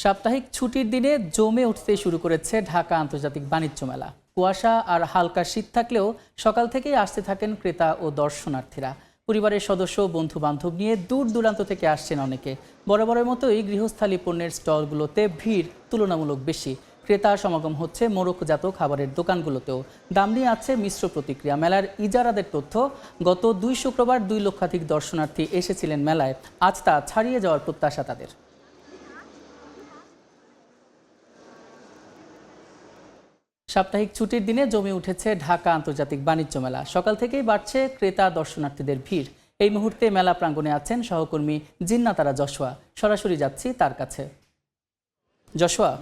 সাপ্তাহিক ছুটির দিনে জমে উঠতে শুরু করেছে ঢাকা আন্তর্জাতিক বাণিজ্য মেলা। কুয়াশা আর হালকা শীত থাকলেও সকাল থেকেই আসতে থাকেন ক্রেতা ও দর্শনার্থীরা। পরিবারের সদস্য, বন্ধু বান্ধব নিয়ে দূর দূরান্ত থেকে আসছেন অনেকে। বরাবরের মতোই গৃহস্থালী পণ্যের স্টলগুলোতে ভিড় তুলনামূলক বেশি। ক্রেতার সমাগম হচ্ছে মোড়কজাত খাবারের দোকানগুলোতেও। দাম নিয়ে আছে মিশ্র প্রতিক্রিয়া। মেলার ইজারাদের তথ্য, গত ২ শুক্রবার ২ লক্ষাধিক দর্শনার্থী এসেছিলেন মেলায়। আজ তা ছাড়িয়ে যাওয়ার প্রত্যাশা তাদের। সাপ্তাহিক ছুটির দিনে জমে উঠেছে ঢাকা আন্তর্জাতিক বাণিজ্য মেলা। সকাল থেকেই বাড়ছে ক্রেতা দর্শনার্থীদের ভিড়। এই মুহূর্তে মেলা প্রাঙ্গণে আছেন সহকর্মী জিন্নাতারা জশোয়া। সরাসরি যাচ্ছি তার কাছে। জশোয়া,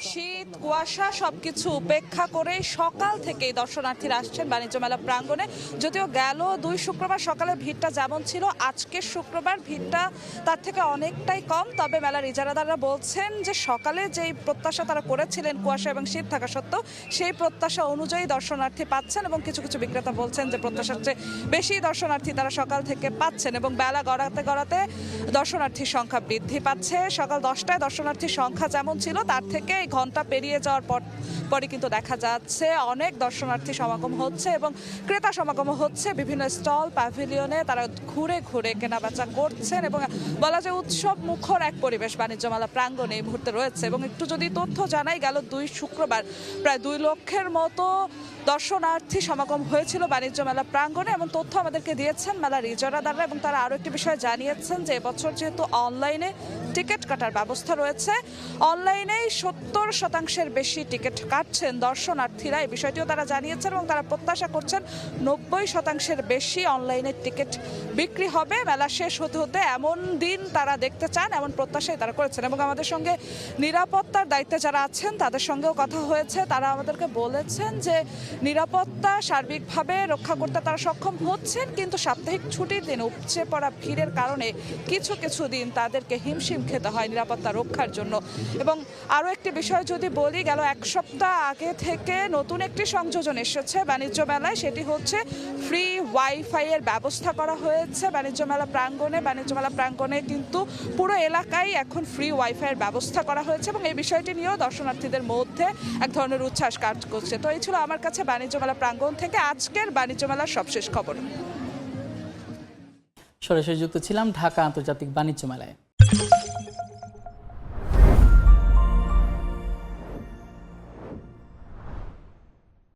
শীত, কুয়াশা সবকিছু উপেক্ষা করে সকাল থেকেই দর্শনার্থীরা আসছেন বাণিজ্য মেলা প্রাঙ্গণে। যদিও গেল ২ শুক্রবার সকালে ভিড়টা যেমন ছিল, আজকের শুক্রবার ভিড়টা তার থেকে অনেকটাই কম। তবে মেলার ইজারাদাররা বলছেন যে সকালে যেই প্রত্যাশা তারা করেছিলেন কুয়াশা এবং শীত থাকা সত্ত্বেও, সেই প্রত্যাশা অনুযায়ী দর্শনার্থী পাচ্ছেন এবং কিছু কিছু বিক্রেতা বলছেন যে প্রত্যাশার চেয়ে বেশি দর্শনার্থী তারা সকাল থেকে পাচ্ছেন এবং বেলা গড়াতে গড়াতে দর্শনার্থীর সংখ্যা বৃদ্ধি পাচ্ছে। সকাল 10টায় দর্শনার্থীর সংখ্যা যেমন ছিল, তার থেকে ঘন্টা পেরিয়ে যাওয়ার পরে কিন্তু দেখা যাচ্ছে অনেক দর্শনার্থী সমাগম হচ্ছে এবং ক্রেতা সমাগম হচ্ছে। বিভিন্ন স্টল, প্যাভিলিয়নে তারা ঘুরে ঘুরে কেনাবেচা করছেন এবং বলা যায় উৎসব মুখর এক পরিবেশ বাণিজ্য মেলা প্রাঙ্গণে এই মুহূর্তে রয়েছে। এবং একটু যদি তথ্য জানাই, গেল ২ শুক্রবার প্রায় ২ লক্ষের মতো দর্শনার্থী সমাগম হয়েছিল বাণিজ্য মেলা প্রাঙ্গণে। এমন তথ্য আমাদেরকে দিয়েছেন মেলার ইজারাদাররা এবং তারা আরও একটি বিষয় জানিয়েছেন যে এবছর যেহেতু অনলাইনে টিকিট কাটার ব্যবস্থা রয়েছে, অনলাইনেই ৭০% বেশি টিকিট কাটছেন দর্শনার্থীরা। এই বিষয়টিও তারা জানিয়েছেন এবং তারা প্রত্যাশা করছেন ৯০% বেশি অনলাইনে টিকিট বিক্রি হবে মেলা শেষ হতে হতে। এমন দিন তারা দেখতে চান, এমন প্রত্যাশাই তারা করেছেন। এবং আমাদের সঙ্গে নিরাপত্তার দায়িত্বে যারা আছেন তাদের সঙ্গেও কথা হয়েছে। তারা আমাদেরকে বলেছেন যে নিরাপত্তা সার্বিকভাবে রক্ষা করতে তারা সক্ষম হচ্ছেন, কিন্তু সাপ্তাহিক ছুটির দিন উপচে পড়া ভিড়ের কারণে কিছু কিছু দিন তাদেরকে হিমশিম খেতে হয় নিরাপত্তা রক্ষার জন্য। এবং আরও একটি বিষয় যদি বলি, গেল ১ সপ্তাহ আগে থেকে নতুন একটি সংযোজন এসেছে বাণিজ্য মেলায়। সেটি হচ্ছে ফ্রি ওয়াইফাই এর ব্যবস্থা করা হয়েছে বাণিজ্য মেলা প্রাঙ্গণে। বাণিজ্য মেলা প্রাঙ্গণে কিন্তু পুরো এলাকায় এখন ফ্রি ওয়াইফাই এর ব্যবস্থা করা হয়েছে এবং এই বিষয়টি নিয়েও দর্শনার্থীদের মধ্যে এক ধরনের উচ্ছ্বাস কাজ করছে। তো এই ছিল আমার কাছে বাণিজ্য মেলা প্রাঙ্গণ থেকে আজকের বাণিজ্য মেলার সবশেষ খবর। সরাসরি যুক্ত ছিলাম ঢাকা আন্তর্জাতিক বাণিজ্য মেলায়।